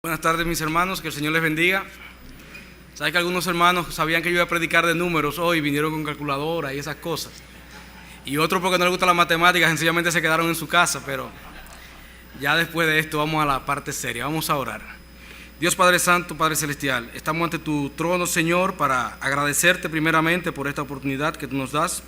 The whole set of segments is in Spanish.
Buenas tardes, mis hermanos, que el Señor les bendiga. Saben que algunos hermanos sabían que yo iba a predicar de números hoy, vinieron con calculadora y esas cosas. Y otros, porque no les gusta la matemática, sencillamente se quedaron en su casa, pero ya después de esto vamos a la parte seria, vamos a orar. Dios Padre Santo, Padre Celestial, estamos ante tu trono, Señor, para agradecerte primeramente por esta oportunidad que tú nos das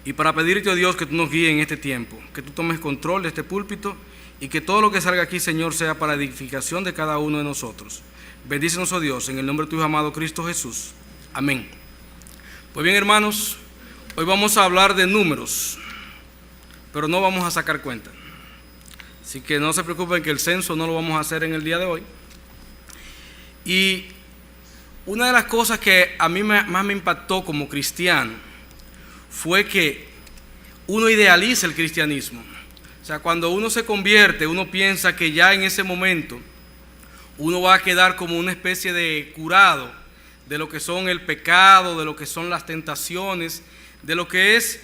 y para pedirte, oh Dios, que tú nos guíes en este tiempo, que tú tomes control de este púlpito y que todo lo que salga aquí, Señor, sea para edificación de cada uno de nosotros. Bendícenos, oh Dios, en el nombre de tu Hijo amado Cristo Jesús. Amén. Pues bien, hermanos, hoy vamos a hablar de números, pero no vamos a sacar cuenta. Así que no se preocupen que el censo no lo vamos a hacer en el día de hoy. Y una de las cosas que a mí más me impactó como cristiano fue que uno idealiza el cristianismo. O sea, cuando uno se convierte, uno piensa que ya en ese momento uno va a quedar como una especie de curado de lo que son el pecado, de lo que son las tentaciones, de lo que es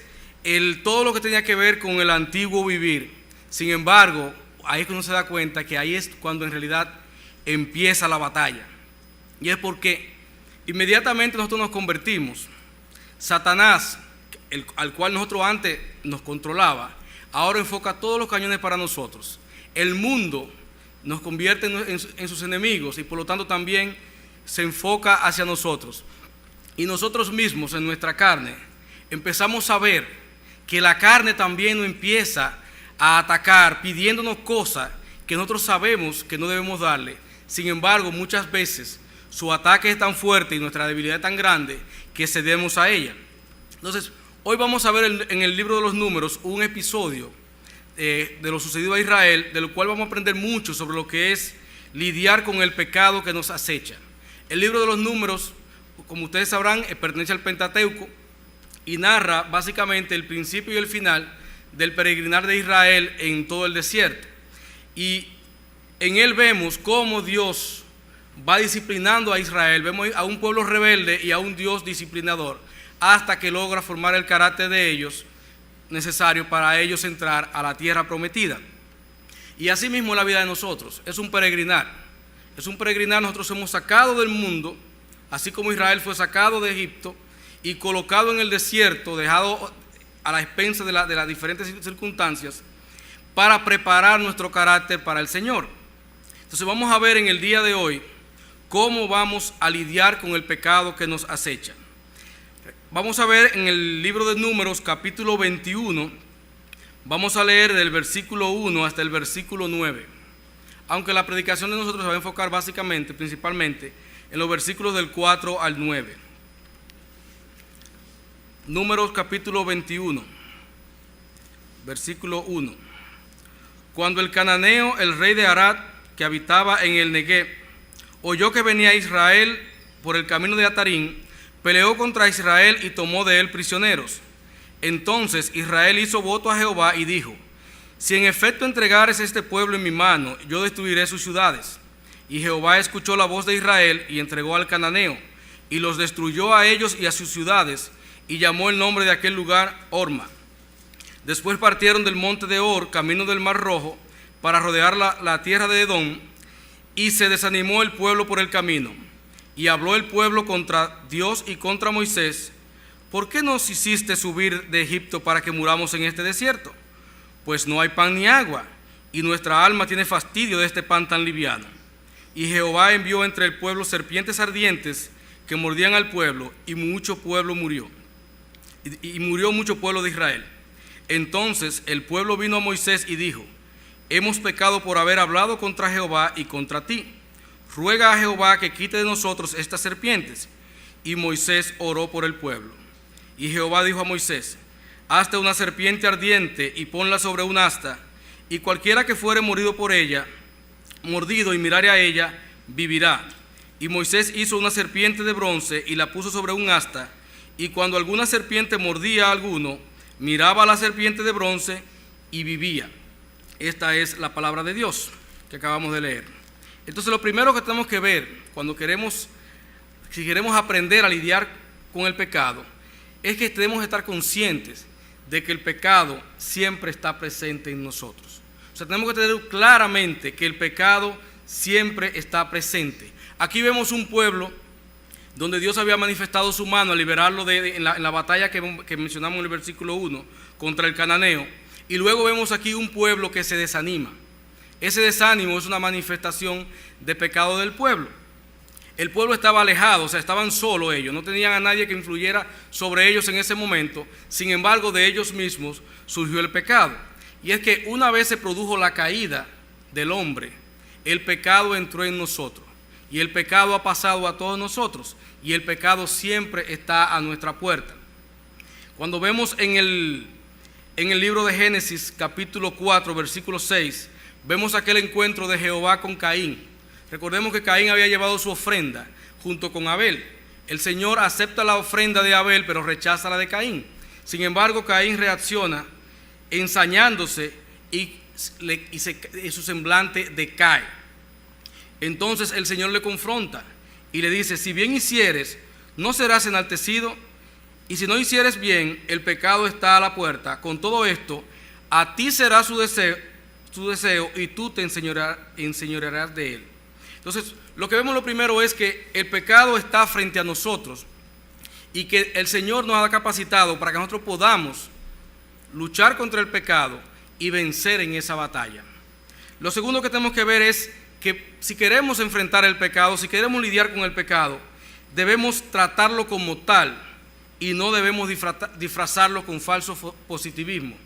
todo lo que tenía que ver con el antiguo vivir. Sin embargo, ahí es que uno se da cuenta que ahí es cuando en realidad empieza la batalla. Y es porque inmediatamente nosotros nos convertimos. Satanás, al cual nosotros antes nos controlaba, ahora enfoca todos los cañones para nosotros. El mundo nos convierte en sus enemigos y por lo tanto también se enfoca hacia nosotros. Y nosotros mismos en nuestra carne empezamos a ver que la carne también nos empieza a atacar pidiéndonos cosas que nosotros sabemos que no debemos darle. Sin embargo, muchas veces su ataque es tan fuerte y nuestra debilidad es tan grande que cedemos a ella. Entonces, hoy vamos a ver en el libro de los Números un episodio de lo sucedido a Israel, de lo cual vamos a aprender mucho sobre lo que es lidiar con el pecado que nos acecha. El libro de los Números, como ustedes sabrán, pertenece al Pentateuco y narra básicamente el principio y el final del peregrinar de Israel en todo el desierto. Y en él vemos cómo Dios va disciplinando a Israel, vemos a un pueblo rebelde y a un Dios disciplinador, hasta que logra formar el carácter de ellos necesario para ellos entrar a la tierra prometida. Y así mismo la vida de nosotros, es un peregrinar. Es un peregrinar, nosotros somos sacados del mundo, así como Israel fue sacado de Egipto y colocado en el desierto, dejado a la expensa de las diferentes circunstancias, para preparar nuestro carácter para el Señor. Entonces vamos a ver en el día de hoy cómo vamos a lidiar con el pecado que nos acecha. Vamos a ver en el libro de Números, capítulo 21, vamos a leer del versículo 1 hasta el versículo 9. Aunque la predicación de nosotros se va a enfocar básicamente, principalmente, en los versículos del 4 al 9. Números, capítulo 21, versículo 1. Cuando el cananeo, el rey de Arad, que habitaba en el Negueb, oyó que venía Israel por el camino de Atarín, peleó contra Israel y tomó de él prisioneros. Entonces Israel hizo voto a Jehová y dijo: si en efecto entregares este pueblo en mi mano, yo destruiré sus ciudades. Y Jehová escuchó la voz de Israel y entregó al cananeo, y los destruyó a ellos y a sus ciudades, y llamó el nombre de aquel lugar Horma. Después partieron del monte de Hor, camino del Mar Rojo, para rodear la tierra de Edom, y se desanimó el pueblo por el camino. Y habló el pueblo contra Dios y contra Moisés: ¿por qué nos hiciste subir de Egipto para que muramos en este desierto? Pues no hay pan ni agua, y nuestra alma tiene fastidio de este pan tan liviano. Y Jehová envió entre el pueblo serpientes ardientes que mordían al pueblo, y mucho pueblo murió. Y murió mucho pueblo de Israel. Entonces el pueblo vino a Moisés y dijo: hemos pecado por haber hablado contra Jehová y contra ti. Ruega a Jehová que quite de nosotros estas serpientes. Y Moisés oró por el pueblo. Y Jehová dijo a Moisés: hazte una serpiente ardiente y ponla sobre un asta, y cualquiera que fuere mordido y mirare a ella, vivirá. Y Moisés hizo una serpiente de bronce y la puso sobre un asta, y cuando alguna serpiente mordía a alguno, miraba a la serpiente de bronce y vivía. Esta es la palabra de Dios que acabamos de leer. Entonces lo primero que tenemos que ver si queremos aprender a lidiar con el pecado, es que debemos estar conscientes de que el pecado siempre está presente en nosotros. O sea, tenemos que tener claramente que el pecado siempre está presente. Aquí vemos un pueblo donde Dios había manifestado su mano a liberarlo en la batalla que mencionamos en el versículo 1 contra el cananeo. Y luego vemos aquí un pueblo que se desanima. Ese desánimo es una manifestación de pecado del pueblo. El pueblo estaba alejado, o sea, estaban solos ellos, no tenían a nadie que influyera sobre ellos en ese momento. Sin embargo, de ellos mismos surgió el pecado. Y es que una vez se produjo la caída del hombre, el pecado entró en nosotros. Y el pecado ha pasado a todos nosotros. Y el pecado siempre está a nuestra puerta. Cuando vemos en el libro de Génesis, capítulo 4, versículo 6, vemos aquel encuentro de Jehová con Caín. Recordemos que Caín había llevado su ofrenda junto con Abel. El Señor acepta la ofrenda de Abel, pero rechaza la de Caín. Sin embargo, Caín reacciona ensañándose y su semblante decae. Entonces el Señor le confronta y le dice: si bien hicieres, no serás enaltecido, y si no hicieres bien, el pecado está a la puerta. Con todo esto, a ti será su deseo y tú te enseñorearás de él. Entonces, lo que vemos lo primero es que el pecado está frente a nosotros y que el Señor nos ha capacitado para que nosotros podamos luchar contra el pecado y vencer en esa batalla. Lo segundo que tenemos que ver es que si queremos enfrentar el pecado, si queremos lidiar con el pecado, debemos tratarlo como tal y no debemos disfrazarlo con falso positivismo.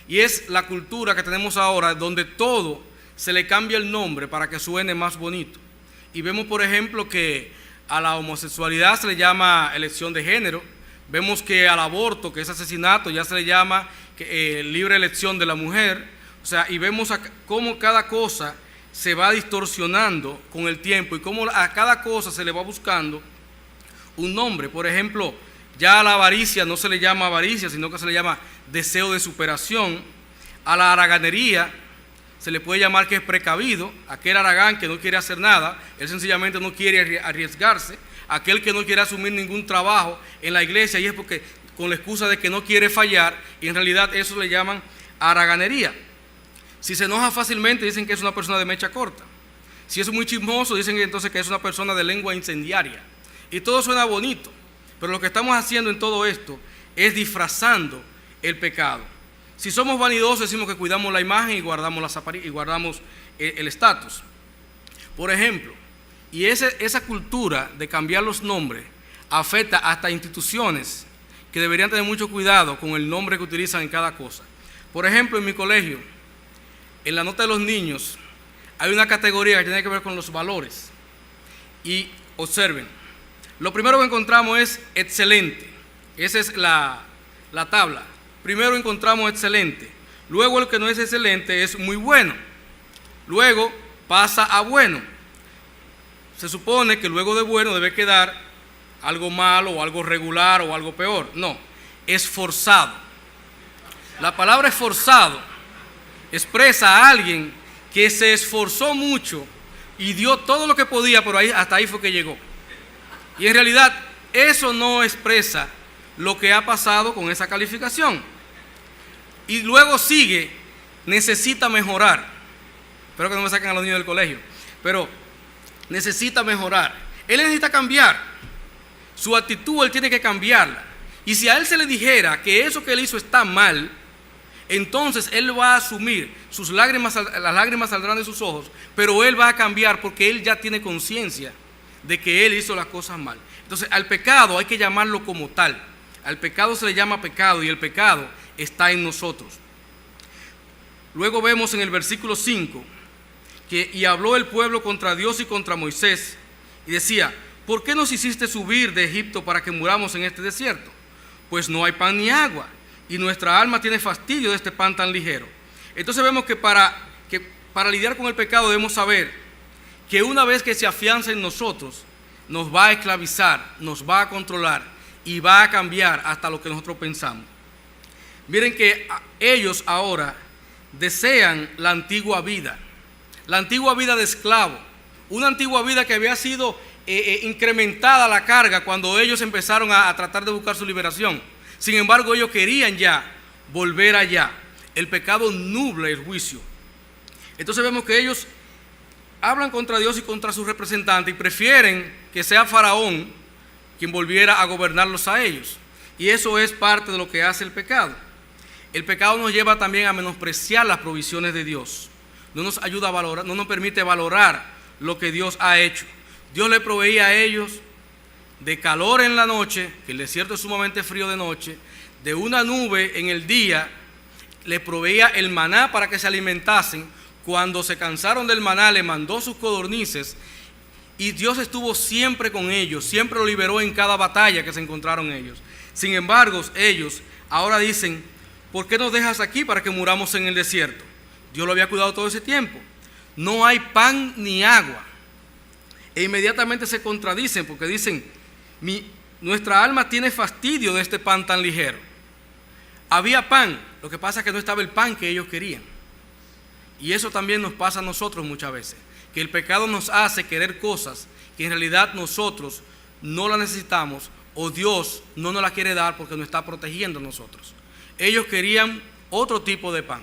Y es la cultura que tenemos ahora, donde todo se le cambia el nombre para que suene más bonito. Y vemos, por ejemplo, que a la homosexualidad se le llama elección de género. Vemos que al aborto, que es asesinato, ya se le llama libre elección de la mujer. O sea, y vemos cómo cada cosa se va distorsionando con el tiempo y cómo a cada cosa se le va buscando un nombre. Por ejemplo, ya a la avaricia no se le llama avaricia, sino que se le llama deseo de superación. A la haraganería se le puede llamar que es precavido, aquel haragán que no quiere hacer nada, él sencillamente no quiere arriesgarse, aquel que no quiere asumir ningún trabajo en la iglesia y es porque con la excusa de que no quiere fallar, y en realidad eso le llaman haraganería. Si se enoja fácilmente, dicen que es una persona de mecha corta. Si es muy chismoso, dicen entonces que es una persona de lengua incendiaria. Y todo suena bonito, pero lo que estamos haciendo en todo esto es disfrazando el pecado. Si somos vanidosos, decimos que cuidamos la imagen y guardamos el estatus. Por ejemplo, y esa cultura de cambiar los nombres afecta hasta instituciones que deberían tener mucho cuidado con el nombre que utilizan en cada cosa. Por ejemplo, en mi colegio, en la nota de los niños, hay una categoría que tiene que ver con los valores. Y observen, lo primero que encontramos es excelente. Esa es la tabla. Primero encontramos excelente. Luego el que no es excelente es muy bueno. Luego pasa a bueno. Se supone que luego de bueno debe quedar algo malo o algo regular o algo peor. No, esforzado. La palabra esforzado expresa a alguien que se esforzó mucho y dio todo lo que podía, pero hasta ahí fue que llegó. Y en realidad eso no expresa lo que ha pasado con esa calificación. Y luego sigue, necesita mejorar. Espero que no me saquen a los niños del colegio, pero necesita mejorar. Él necesita cambiar. Su actitud él tiene que cambiarla. Y si a él se le dijera que eso que él hizo está mal, entonces él va a asumir, las lágrimas saldrán de sus ojos, pero él va a cambiar porque él ya tiene conciencia de que él hizo las cosas mal. Entonces al pecado hay que llamarlo como tal. Al pecado se le llama pecado y el pecado está en nosotros. Luego vemos en el versículo 5 que y habló el pueblo contra Dios y contra Moisés y decía: ¿por qué nos hiciste subir de Egipto para que muramos en este desierto? Pues no hay pan ni agua y nuestra alma tiene fastidio de este pan tan ligero. Entonces vemos que para lidiar con el pecado debemos saber que una vez que se afianza en nosotros, nos va a esclavizar, nos va a controlar y va a cambiar hasta lo que nosotros pensamos. Miren que ellos ahora desean la antigua vida de esclavo, una antigua vida que había sido incrementada la carga cuando ellos empezaron a tratar de buscar su liberación. Sin embargo, ellos querían ya volver allá. El pecado nubla el juicio. Entonces vemos que ellos hablan contra Dios y contra sus representantes y prefieren que sea Faraón quien volviera a gobernarlos a ellos. Y eso es parte de lo que hace el pecado. El pecado nos lleva también a menospreciar las provisiones de Dios. No nos ayuda a valorar, no nos permite valorar lo que Dios ha hecho. Dios le proveía a ellos de calor en la noche, que el desierto es sumamente frío de noche, de una nube en el día, le proveía el maná para que se alimentasen. Cuando se cansaron del maná, le mandó sus codornices, y Dios estuvo siempre con ellos, siempre lo liberó en cada batalla que se encontraron ellos. Sin embargo, ellos ahora dicen: ¿por qué nos dejas aquí para que muramos en el desierto? Dios lo había cuidado todo ese tiempo. No hay pan ni agua. E inmediatamente se contradicen porque dicen: nuestra alma tiene fastidio de este pan tan ligero. Había pan, lo que pasa es que no estaba el pan que ellos querían. Y eso también nos pasa a nosotros muchas veces, que el pecado nos hace querer cosas que en realidad nosotros no las necesitamos, o Dios no nos las quiere dar porque nos está protegiendo a nosotros. Ellos querían otro tipo de pan.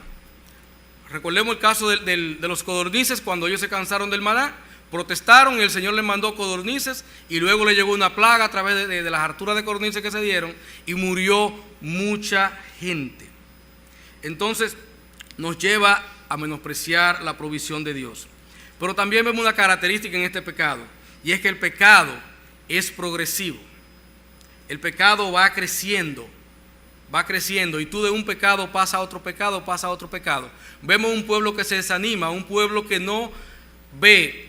Recordemos el caso de los codornices. Cuando ellos se cansaron del maná, protestaron y el Señor les mandó codornices, y luego le llegó una plaga a través de las harturas de codornices que se dieron, y murió mucha gente. Entonces nos lleva a menospreciar la provisión de Dios. Pero también vemos una característica en este pecado, y es que el pecado es progresivo. El pecado va creciendo, y tú de un pecado pasa a otro pecado, pasa a otro pecado. Vemos un pueblo que se desanima, un pueblo que no ve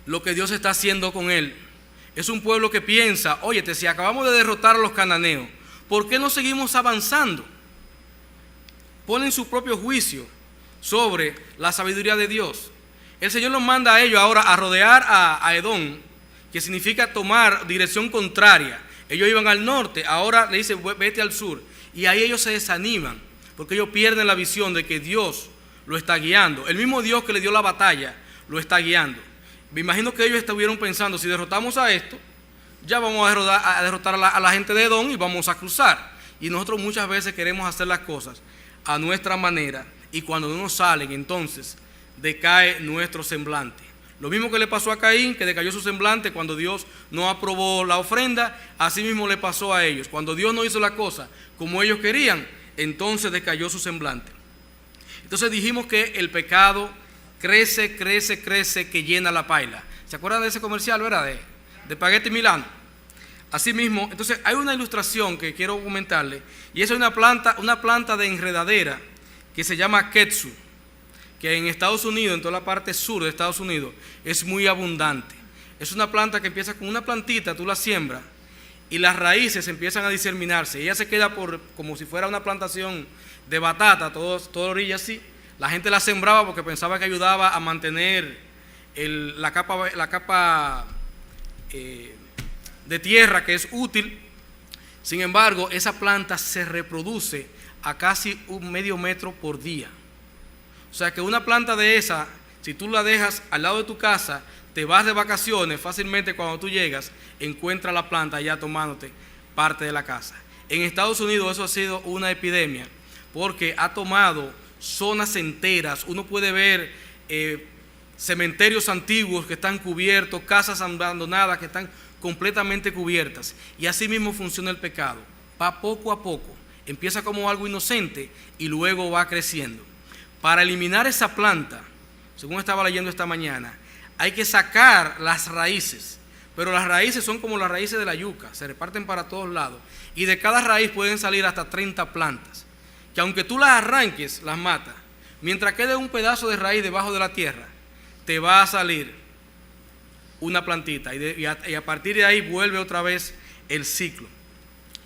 lo que Dios está haciendo con él. Es un pueblo que piensa: óyete, si acabamos de derrotar a los cananeos, ¿por qué no seguimos avanzando? Ponen su propio juicio sobre la sabiduría de Dios. El Señor los manda a ellos ahora a rodear a Edom, que significa tomar dirección contraria. Ellos iban al norte, ahora le dice: vete al sur. Y ahí ellos se desaniman, porque ellos pierden la visión de que Dios lo está guiando. El mismo Dios que le dio la batalla lo está guiando. Me imagino que ellos estuvieron pensando: si derrotamos a esto, ya vamos a derrotar a la gente de Edom y vamos a cruzar. Y nosotros muchas veces queremos hacer las cosas a nuestra manera, y cuando no nos salen, entonces decae nuestro semblante. Lo mismo que le pasó a Caín, que decayó su semblante cuando Dios no aprobó la ofrenda, así mismo le pasó a ellos. Cuando Dios no hizo la cosa como ellos querían, entonces decayó su semblante. Entonces dijimos que el pecado crece, que llena la paila. ¿Se acuerdan de ese comercial, verdad? De Espagueti Milano. Así mismo, entonces hay una ilustración que quiero comentarle, y es una planta de enredadera que se llama Ketsu, que en Estados Unidos, en toda la parte sur de Estados Unidos, es muy abundante. Es una planta que empieza con una plantita, tú la siembras, y las raíces empiezan a diseminarse. Ella se queda como si fuera una plantación de batata, toda orilla así. La gente la sembraba porque pensaba que ayudaba a mantener la capa de tierra, que es útil. Sin embargo, esa planta se reproduce a casi 1/2 metro por día. O sea que una planta de esa, si tú la dejas al lado de tu casa, te vas de vacaciones, fácilmente cuando tú llegas, encuentras la planta ya tomándote parte de la casa. En Estados Unidos eso ha sido una epidemia, porque ha tomado zonas enteras. Uno puede ver cementerios antiguos que están cubiertos, casas abandonadas que están completamente cubiertas. Y así mismo funciona el pecado. Va poco a poco. Empieza como algo inocente y luego va creciendo. Para eliminar esa planta, según estaba leyendo esta mañana, hay que sacar las raíces. Pero las raíces son como las raíces de la yuca, se reparten para todos lados. Y de cada raíz pueden salir hasta 30 plantas, que aunque tú las arranques, las matas. Mientras quede un pedazo de raíz debajo de la tierra, te va a salir una plantita. Y a partir de ahí vuelve otra vez el ciclo.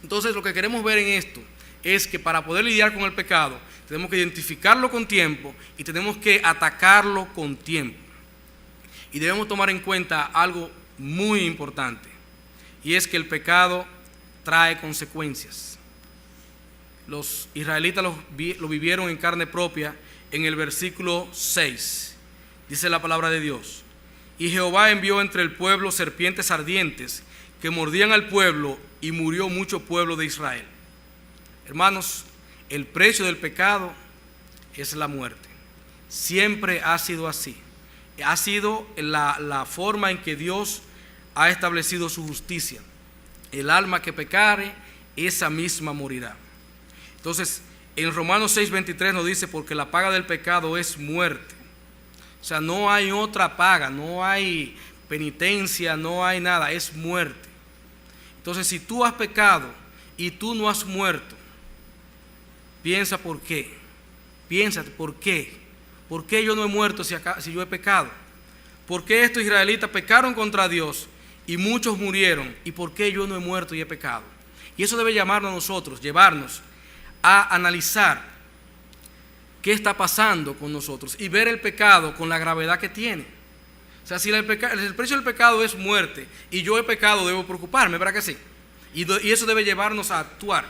Entonces lo que queremos ver en esto es que para poder lidiar con el pecado, tenemos que identificarlo con tiempo y tenemos que atacarlo con tiempo. Y debemos tomar en cuenta algo muy importante, y es que el pecado trae consecuencias. Los israelitas lo vivieron en carne propia. En el versículo 6 dice la palabra de Dios: y Jehová envió entre el pueblo serpientes ardientes que mordían al pueblo, y murió mucho pueblo de Israel. Hermanos, el precio del pecado es la muerte. Siempre ha sido así. ha sido la forma en que Dios ha establecido su justicia. El alma que pecare, esa misma morirá. Entonces, en Romanos 6:23 nos dice, porque la paga del pecado es muerte. O sea, no hay otra paga, no hay penitencia, no hay nada, es muerte. Entonces, si tú has pecado y tú no has muerto, piensa por qué. Piénsate, ¿por qué? ¿Por qué yo no he muerto si yo he pecado? ¿Por qué estos israelitas pecaron contra Dios y muchos murieron? ¿Y por qué yo no he muerto y he pecado? Y eso debe llevarnos a nosotros, llevarnos a analizar qué está pasando con nosotros y ver el pecado con la gravedad que tiene. O sea, si el precio del pecado es muerte y yo he pecado, debo preocuparme, ¿verdad que sí? Y eso debe llevarnos a actuar.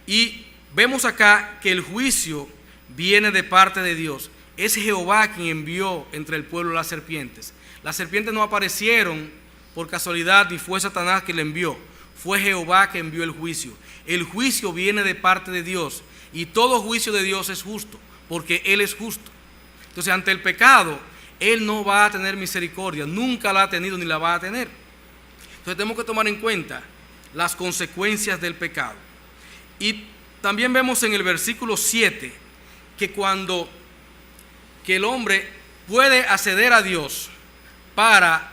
Y vemos acá que el juicio viene de parte de Dios. Es Jehová quien envió entre el pueblo las serpientes. Las serpientes no aparecieron por casualidad ni fue Satanás quien le envió. Fue Jehová que envió el juicio. El juicio viene de parte de Dios y todo juicio de Dios es justo porque Él es justo. Entonces, ante el pecado, Él no va a tener misericordia, nunca la ha tenido ni la va a tener. Entonces tenemos que tomar en cuenta las consecuencias del pecado. Y también vemos en el versículo 7 que el hombre puede acceder a Dios para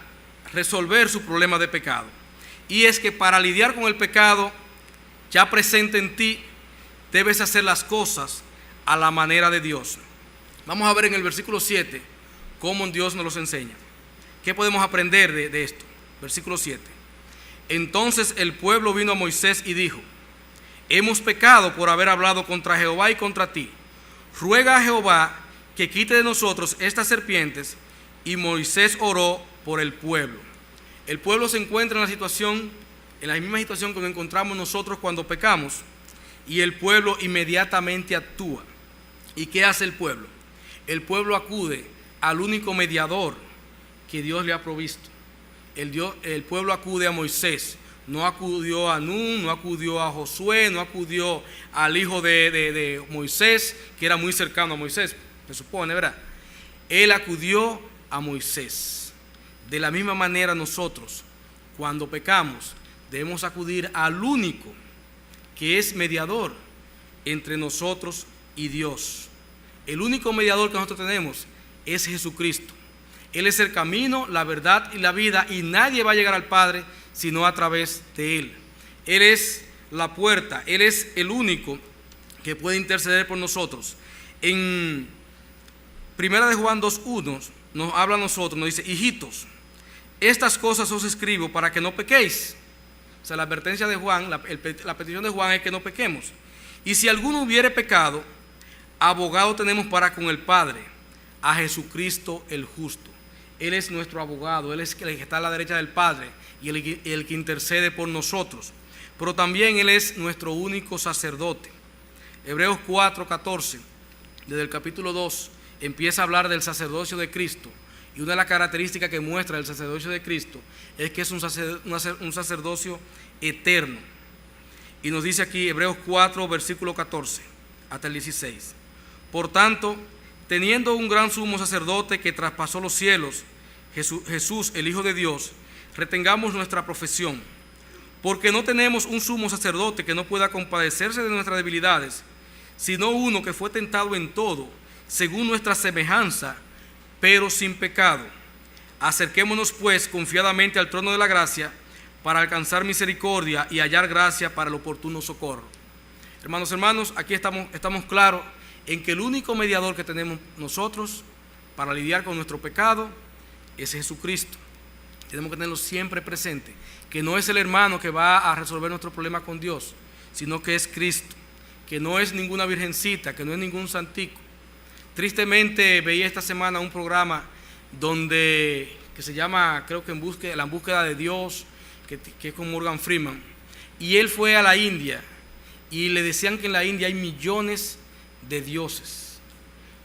resolver su problema de pecado. Y es que para lidiar con el pecado ya presente en ti, debes hacer las cosas a la manera de Dios. Vamos a ver en el versículo 7 cómo Dios nos los enseña. ¿Qué podemos aprender de esto? Versículo 7. Entonces el pueblo vino a Moisés y dijo: hemos pecado por haber hablado contra Jehová y contra ti. Ruega a Jehová que quite de nosotros estas serpientes. Y Moisés oró por el pueblo. El pueblo se encuentra en la misma situación que nos encontramos nosotros cuando pecamos, y el pueblo inmediatamente actúa. ¿Y qué hace el pueblo? El pueblo acude al único mediador que Dios le ha provisto. El pueblo acude a Moisés. No acudió a Nun, no acudió a Josué, no acudió al hijo de Moisés, que era muy cercano a Moisés, se supone, ¿verdad? Él acudió a Moisés. De la misma manera nosotros, cuando pecamos, debemos acudir al único que es mediador entre nosotros y Dios. El único mediador que nosotros tenemos es Jesucristo. Él es el camino, la verdad y la vida, y nadie va a llegar al Padre sino a través de Él. Él es la puerta, Él es el único que puede interceder por nosotros. En 1 Juan 2:1 nos habla a nosotros, nos dice: hijitos, estas cosas os escribo para que no pequéis. O sea, la advertencia de Juan, la petición de Juan es que no pequemos. Y si alguno hubiere pecado, abogado tenemos para con el Padre, a Jesucristo el justo. Él es nuestro abogado, Él es el que está a la derecha del Padre y el que intercede por nosotros. Pero también Él es nuestro único sacerdote. Hebreos 4:14, desde el capítulo 2, empieza a hablar del sacerdocio de Cristo. Y una de las características que muestra el sacerdocio de Cristo es que es un sacerdocio eterno. Y nos dice aquí Hebreos 4, versículo 14 hasta el 16. Por tanto, teniendo un gran sumo sacerdote que traspasó los cielos, Jesús, el Hijo de Dios, retengamos nuestra profesión. Porque no tenemos un sumo sacerdote que no pueda compadecerse de nuestras debilidades, sino uno que fue tentado en todo, según nuestra semejanza, pero sin pecado. Acerquémonos pues confiadamente al trono de la gracia para alcanzar misericordia y hallar gracia para el oportuno socorro. Hermanos, aquí estamos claros en que el único mediador que tenemos nosotros para lidiar con nuestro pecado es Jesucristo. Tenemos que tenerlo siempre presente, que no es el hermano que va a resolver nuestro problema con Dios, sino que es Cristo, que no es ninguna virgencita, que no es ningún santico. Tristemente veía esta semana un programa que se llama, creo que La búsqueda de Dios, que es con Morgan Freeman, y él fue a la India y le decían que en la India hay millones de dioses.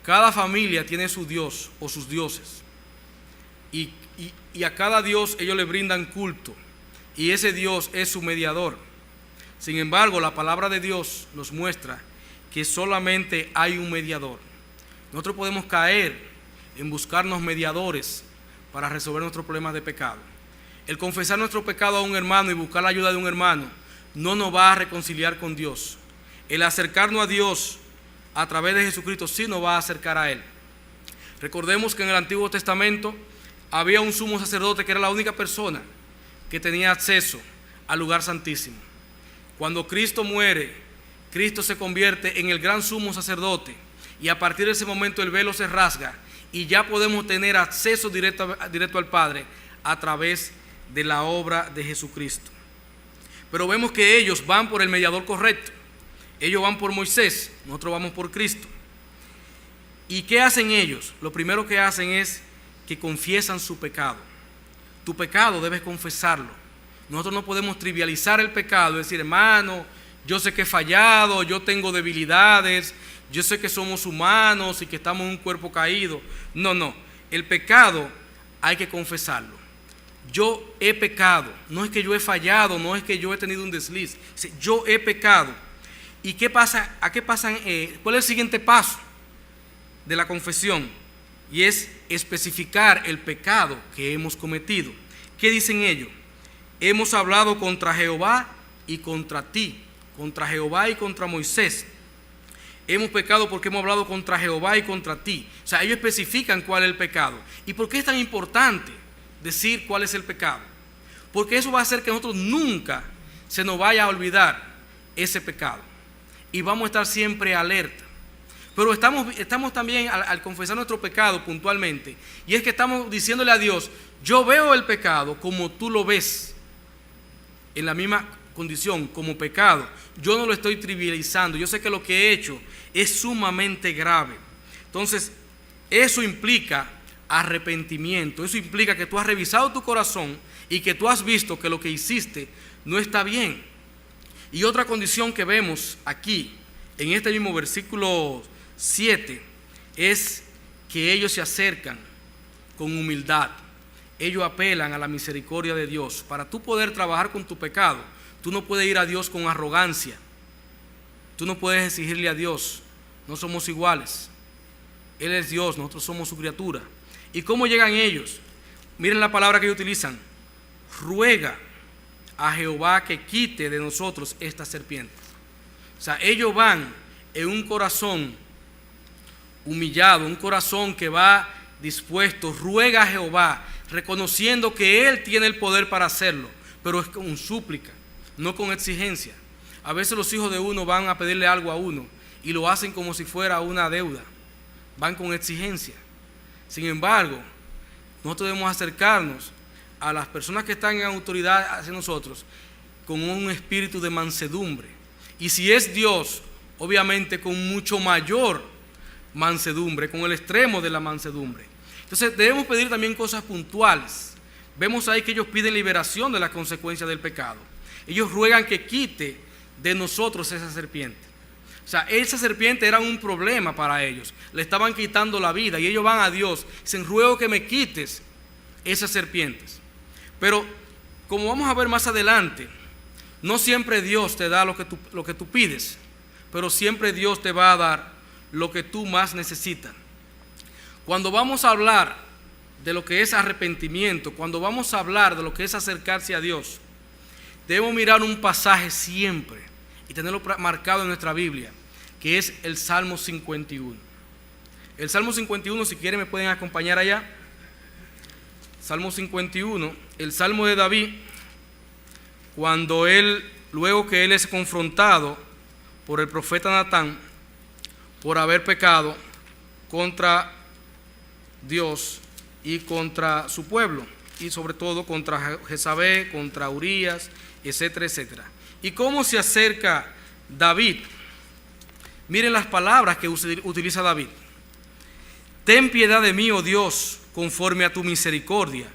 Cada familia tiene su dios o sus dioses, y a cada dios ellos le brindan culto, y ese dios es su mediador. Sin embargo, la palabra de Dios nos muestra que solamente hay un mediador. Nosotros podemos caer en buscarnos mediadores para resolver nuestros problemas de pecado. El confesar nuestro pecado a un hermano y buscar la ayuda de un hermano no nos va a reconciliar con Dios. El acercarnos a Dios a través de Jesucristo sí nos va a acercar a Él. Recordemos que en el Antiguo Testamento había un sumo sacerdote que era la única persona que tenía acceso al lugar santísimo. Cuando Cristo muere, Cristo se convierte en el gran sumo sacerdote y a partir de ese momento el velo se rasga y ya podemos tener acceso directo al Padre a través de la obra de Jesucristo. Pero vemos que ellos van por el mediador correcto. Ellos van por Moisés, nosotros vamos por Cristo. ¿Y qué hacen ellos? Lo primero que hacen es que confiesan su pecado. Tu pecado debes confesarlo. Nosotros no podemos trivializar el pecado, decir, hermano, yo sé que he fallado, yo tengo debilidades, yo sé que somos humanos y que estamos en un cuerpo caído. No, el pecado hay que confesarlo. Yo he pecado, no es que yo he fallado, no es que yo he tenido un desliz, yo he pecado. ¿Y qué pasa? ¿Cuál es el siguiente paso de la confesión? Y es especificar el pecado que hemos cometido. ¿Qué dicen ellos? Hemos hablado contra Jehová y contra ti, contra Jehová y contra Moisés. Hemos pecado porque hemos hablado contra Jehová y contra ti. O sea, ellos especifican cuál es el pecado. ¿Y por qué es tan importante decir cuál es el pecado? Porque eso va a hacer que nosotros nunca se nos vaya a olvidar ese pecado. Y vamos a estar siempre alerta. Pero estamos también al confesar nuestro pecado puntualmente. Y es que estamos diciéndole a Dios, yo veo el pecado como tú lo ves. En la misma condición, como pecado. Yo no lo estoy trivializando. Yo sé que lo que he hecho es sumamente grave. Entonces, eso implica arrepentimiento. Eso implica que tú has revisado tu corazón y que tú has visto que lo que hiciste no está bien. Y otra condición que vemos aquí, en este mismo versículo 7, es que ellos se acercan con humildad. Ellos apelan a la misericordia de Dios. Para tú poder trabajar con tu pecado, tú no puedes ir a Dios con arrogancia. Tú no puedes exigirle a Dios, no somos iguales. Él es Dios, nosotros somos su criatura. ¿Y cómo llegan ellos? Miren la palabra que ellos utilizan. Ruega a Jehová que quite de nosotros esta serpiente. O sea, ellos van en un corazón humillado, un corazón que va dispuesto, ruega a Jehová, reconociendo que Él tiene el poder para hacerlo, pero es con súplica, no con exigencia. A veces los hijos de uno van a pedirle algo a uno y lo hacen como si fuera una deuda, van con exigencia. Sin embargo, nosotros debemos acercarnos a las personas que están en autoridad hacia nosotros con un espíritu de mansedumbre. Y si es Dios, obviamente con mucho mayor mansedumbre, con el extremo de la mansedumbre. Entonces debemos pedir también cosas puntuales. Vemos ahí que ellos piden liberación de las consecuencias del pecado. Ellos ruegan que quite de nosotros esa serpiente. O sea, esa serpiente era un problema para ellos. Le estaban quitando la vida y ellos van a Dios. Dicen, ruego que me quites esas serpientes. Pero como vamos a ver más adelante, no siempre Dios te da lo que tú pides, pero siempre Dios te va a dar lo que tú más necesitas. Cuando vamos a hablar de lo que es arrepentimiento, cuando vamos a hablar de lo que es acercarse a Dios, debemos mirar un pasaje siempre y tenerlo marcado en nuestra Biblia, que es el Salmo 51. El Salmo 51, si quieren me pueden acompañar allá. Salmo 51, el Salmo de David, luego que él es confrontado por el profeta Natán por haber pecado contra Dios y contra su pueblo, y sobre todo contra Jezabel, contra Urías, etcétera, etcétera. ¿Y cómo se acerca David? Miren las palabras que utiliza David. Ten piedad de mí, oh Dios, conforme a tu misericordia.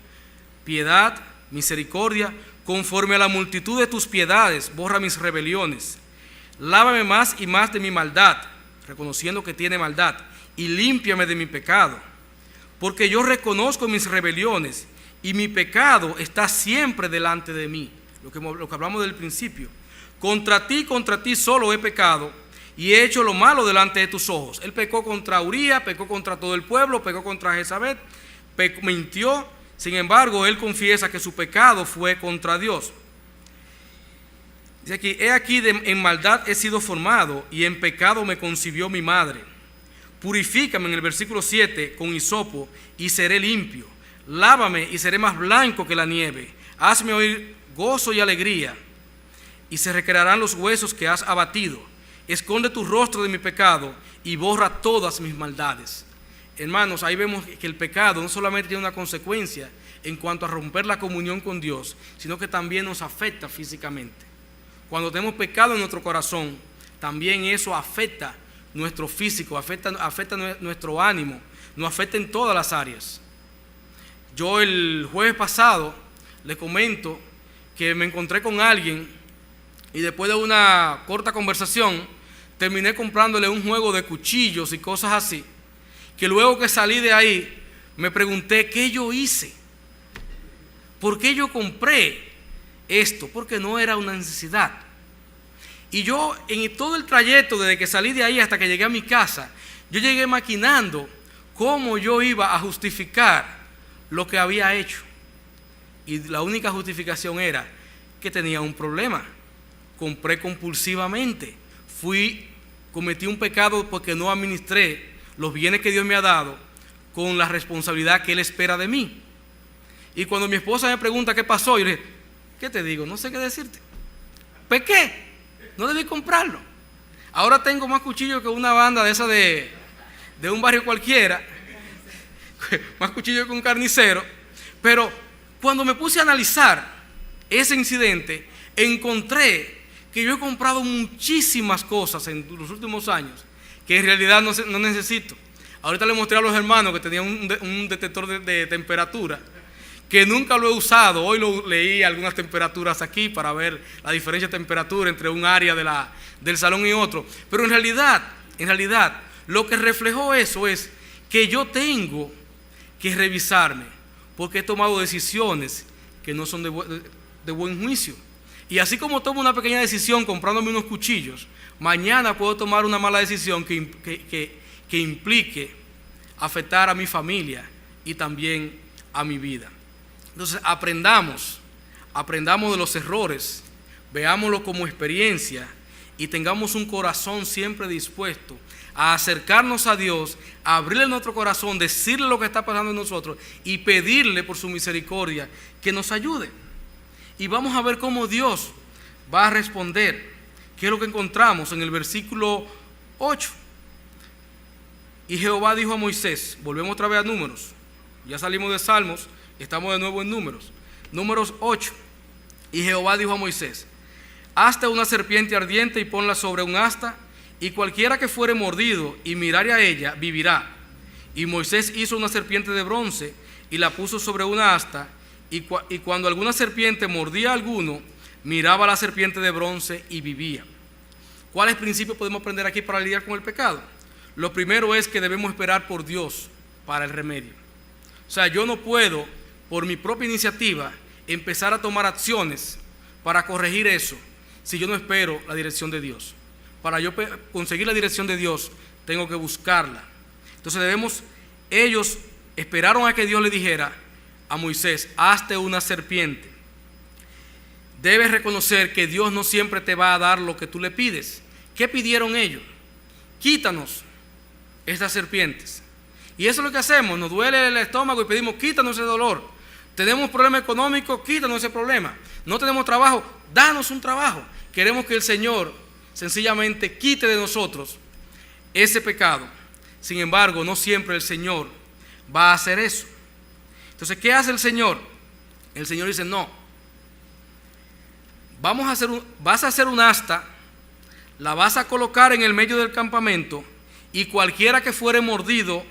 Piedad, misericordia, conforme a la multitud de tus piedades, borra mis rebeliones. Lávame más y más de mi maldad, reconociendo que tiene maldad, y límpiame de mi pecado. Porque yo reconozco mis rebeliones, y mi pecado está siempre delante de mí. Lo que hablamos del principio. Contra ti solo he pecado, y he hecho lo malo delante de tus ojos. Él pecó contra Uría, pecó contra todo el pueblo, pecó contra Jezabel, mintió. Sin embargo, él confiesa que su pecado fue contra Dios. Dice aquí, he aquí en maldad he sido formado y en pecado me concibió mi madre. Purifícame, en el versículo 7, con hisopo y seré limpio. Lávame y seré más blanco que la nieve. Hazme oír gozo y alegría, y se recrearán los huesos que has abatido. Esconde tu rostro de mi pecado y borra todas mis maldades. Hermanos, ahí vemos que el pecado no solamente tiene una consecuencia en cuanto a romper la comunión con Dios, sino que también nos afecta físicamente. Cuando tenemos pecado en nuestro corazón, también eso afecta nuestro físico, afecta nuestro ánimo, nos afecta en todas las áreas. Yo el jueves pasado le comento que me encontré con alguien y después de una corta conversación terminé comprándole un juego de cuchillos y cosas así, que luego que salí de ahí me pregunté qué yo hice, por qué yo compré esto, porque no era una necesidad. Y yo en todo el trayecto desde que salí de ahí hasta que llegué a mi casa, yo llegué maquinando cómo yo iba a justificar lo que había hecho. Y la única justificación era que tenía un problema. Compré compulsivamente, cometí un pecado porque no administré los bienes que Dios me ha dado con la responsabilidad que Él espera de mí. Y cuando mi esposa me pregunta qué pasó, yo le dije, ¿qué te digo? No sé qué decirte. Pequé, no debí comprarlo. Ahora tengo más cuchillos que una banda de esa de un barrio cualquiera, más cuchillos que un carnicero. Pero cuando me puse a analizar ese incidente, encontré que yo he comprado muchísimas cosas en los últimos años que en realidad no necesito. Ahorita le mostré a los hermanos que tenía un detector de temperatura que nunca lo he usado. Hoy leí algunas temperaturas aquí para ver la diferencia de temperatura entre un área del salón y otro. Pero en realidad, lo que reflejó eso es que yo tengo que revisarme, porque he tomado decisiones que no son de buen juicio. Y así como tomo una pequeña decisión comprándome unos cuchillos, mañana puedo tomar una mala decisión que implique afectar a mi familia y también a mi vida. Entonces aprendamos de los errores, veámoslo como experiencia y tengamos un corazón siempre dispuesto a acercarnos a Dios, a abrirle nuestro corazón, decirle lo que está pasando en nosotros y pedirle por su misericordia que nos ayude. Y vamos a ver cómo Dios va a responder. ¿Qué es lo que encontramos en el versículo 8? Y Jehová dijo a Moisés, volvemos otra vez a Números, ya salimos de Salmos, estamos de nuevo en Números. Números 8. Y Jehová dijo a Moisés, hazte una serpiente ardiente y ponla sobre un asta, y cualquiera que fuere mordido y mirare a ella, vivirá. Y Moisés hizo una serpiente de bronce y la puso sobre una asta, y cuando alguna serpiente mordía a alguno, miraba a la serpiente de bronce y vivía. ¿Cuáles principios podemos aprender aquí para lidiar con el pecado? Lo primero es que debemos esperar por Dios para el remedio. O sea, yo no puedo, por mi propia iniciativa, empezar a tomar acciones para corregir eso si yo no espero la dirección de Dios. Para yo conseguir la dirección de Dios, tengo que buscarla. Entonces ellos esperaron a que Dios le dijera a Moisés, hazte una serpiente. Debes reconocer que Dios no siempre te va a dar lo que tú le pides. ¿Qué pidieron ellos? Quítanos estas serpientes. Y eso es lo que hacemos, nos duele el estómago y pedimos, quítanos ese dolor. Tenemos problema económico, quítanos ese problema. No tenemos trabajo, danos un trabajo. Queremos que el Señor sencillamente quite de nosotros ese pecado. Sin embargo, no siempre el Señor va a hacer eso. Entonces, ¿qué hace el Señor? El Señor dice, no, vas a hacer un asta, la vas a colocar en el medio del campamento, y cualquiera que fuere mordido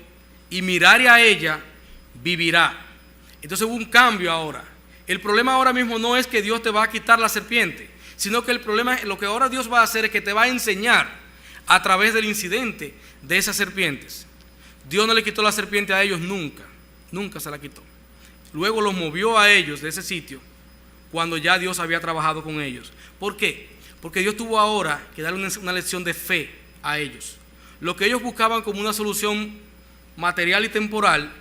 y mirare a ella, vivirá. Entonces hubo un cambio ahora. El problema ahora mismo no es que Dios te va a quitar la serpiente, sino que el problema, lo que ahora Dios va a hacer es que te va a enseñar a través del incidente de esas serpientes. Dios no le quitó la serpiente a ellos nunca se la quitó. Luego los movió a ellos de ese sitio cuando ya Dios había trabajado con ellos. ¿Por qué? Porque Dios tuvo ahora que darle una lección de fe a ellos. Lo que ellos buscaban como una solución material y temporal,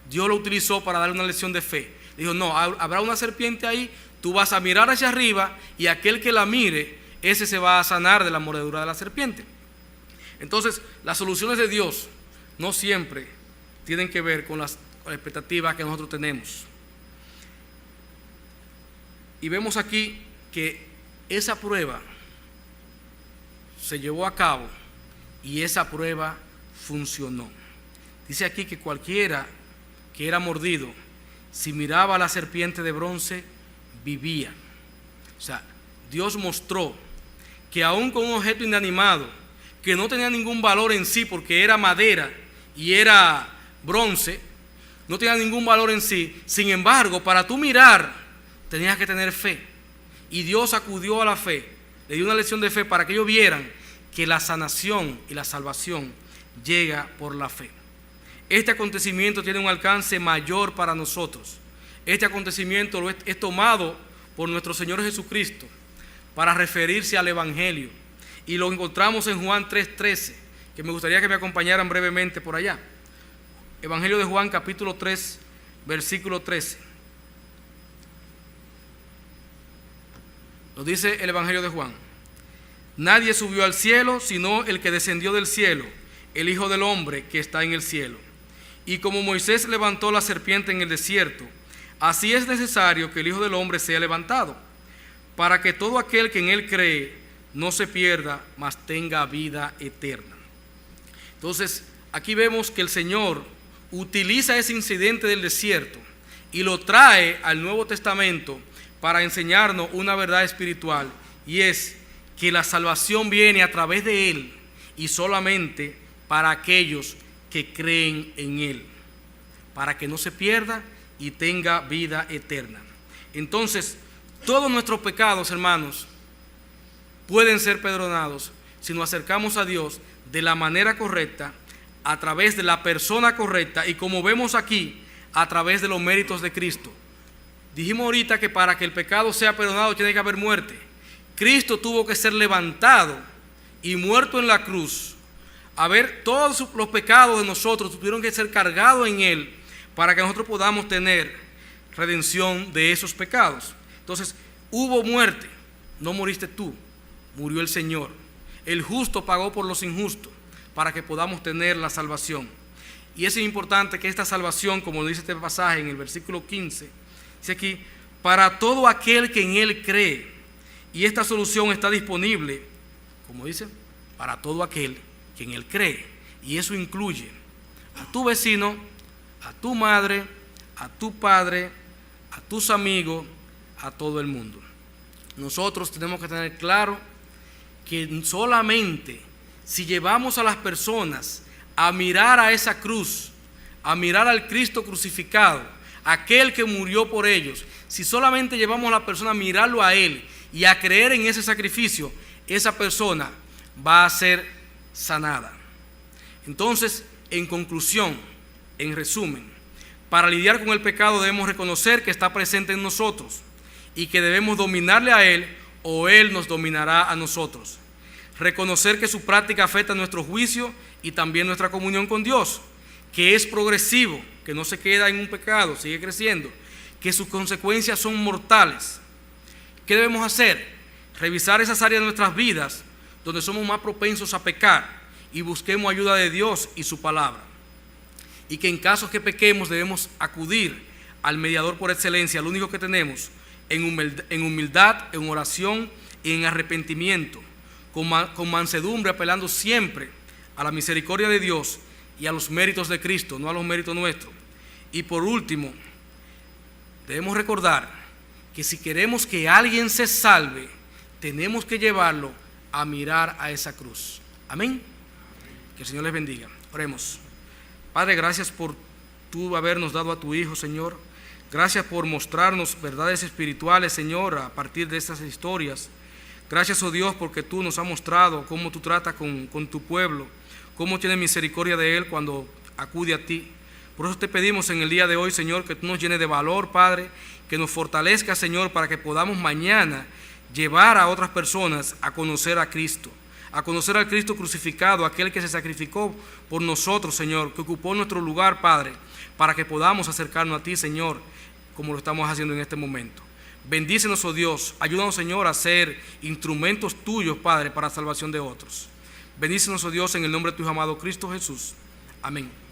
Dios lo utilizó para darle una lección de fe. Dijo, no, habrá una serpiente ahí, tú vas a mirar hacia arriba y aquel que la mire, ese se va a sanar de la mordedura de la serpiente. Entonces, las soluciones de Dios no siempre tienen que ver con las expectativas que nosotros tenemos. Y vemos aquí que esa prueba se llevó a cabo y esa prueba funcionó. Dice aquí que cualquiera que era mordido, si miraba a la serpiente de bronce, vivía. O sea, Dios mostró que aún con un objeto inanimado, que no tenía ningún valor en sí porque era madera y era bronce, no tenía ningún valor en sí, sin embargo, para tú mirar, tenías que tener fe. Y Dios acudió a la fe, le dio una lección de fe para que ellos vieran que la sanación y la salvación llega por la fe. Este acontecimiento tiene un alcance mayor para nosotros. Este acontecimiento es tomado por nuestro Señor Jesucristo para referirse al Evangelio. Y lo encontramos en Juan 3:13, que me gustaría que me acompañaran brevemente por allá. Evangelio de Juan, capítulo 3, versículo 13. Nos dice el Evangelio de Juan: nadie subió al cielo sino el que descendió del cielo, el Hijo del Hombre que está en el cielo. Y como Moisés levantó la serpiente en el desierto, así es necesario que el Hijo del Hombre sea levantado, para que todo aquel que en él cree no se pierda, mas tenga vida eterna. Entonces, aquí vemos que el Señor utiliza ese incidente del desierto y lo trae al Nuevo Testamento para enseñarnos una verdad espiritual, y es que la salvación viene a través de Él y solamente para aquellos que creen en Él, para que no se pierda y tenga vida eterna. Entonces, todos nuestros pecados, hermanos, pueden ser perdonados si nos acercamos a Dios de la manera correcta, a través de la persona correcta y, como vemos aquí, a través de los méritos de Cristo. Dijimos ahorita que para que el pecado sea perdonado tiene que haber muerte. Cristo tuvo que ser levantado y muerto en la cruz. A ver, todos los pecados de nosotros tuvieron que ser cargados en Él para que nosotros podamos tener redención de esos pecados. Entonces, hubo muerte. No moriste tú, murió el Señor. El justo pagó por los injustos para que podamos tener la salvación. Y es importante que esta salvación, como dice este pasaje en el versículo 15, dice aquí, para todo aquel que en Él cree. Y esta solución está disponible, como dice, para todo aquel que en Él cree. Y eso incluye a tu vecino, a tu madre, a tu padre, a tus amigos, a todo el mundo. Nosotros tenemos que tener claro que solamente si llevamos a las personas a mirar a esa cruz, a mirar al Cristo crucificado, aquel que murió por ellos, si solamente llevamos a la persona a mirarlo a Él y a creer en ese sacrificio, esa persona va a ser sanada. Entonces, en conclusión, en resumen, para lidiar con el pecado debemos reconocer que está presente en nosotros y que debemos dominarle a Él o Él nos dominará a nosotros. Reconocer que su práctica afecta nuestro juicio y también nuestra comunión con Dios, que es progresivo, que no se queda en un pecado, sigue creciendo, que sus consecuencias son mortales. ¿Qué debemos hacer? Revisar esas áreas de nuestras vidas donde somos más propensos a pecar y busquemos ayuda de Dios y su palabra. Y que en casos que pequemos debemos acudir al mediador por excelencia, al único que tenemos, en humildad, en oración y en arrepentimiento, con mansedumbre, apelando siempre a la misericordia de Dios y a los méritos de Cristo, no a los méritos nuestros. Y por último, debemos recordar que si queremos que alguien se salve, tenemos que llevarlo a mirar a esa cruz. Amén. Que el Señor les bendiga. Oremos. Padre, gracias por tú habernos dado a tu Hijo, Señor. Gracias por mostrarnos verdades espirituales, Señor, a partir de estas historias. Gracias, oh Dios, porque tú nos has mostrado cómo tú tratas con tu pueblo, cómo tienes misericordia de él cuando acude a ti. Por eso te pedimos en el día de hoy, Señor, que tú nos llenes de valor, Padre, que nos fortalezca, Señor, para que podamos mañana llevar a otras personas a conocer a Cristo, a conocer al Cristo crucificado, aquel que se sacrificó por nosotros, Señor, que ocupó nuestro lugar, Padre, para que podamos acercarnos a ti, Señor, como lo estamos haciendo en este momento. Bendícenos, oh Dios, ayúdanos, Señor, a ser instrumentos tuyos, Padre, para la salvación de otros. Bendícenos, oh Dios, en el nombre de tu amado Cristo Jesús. Amén.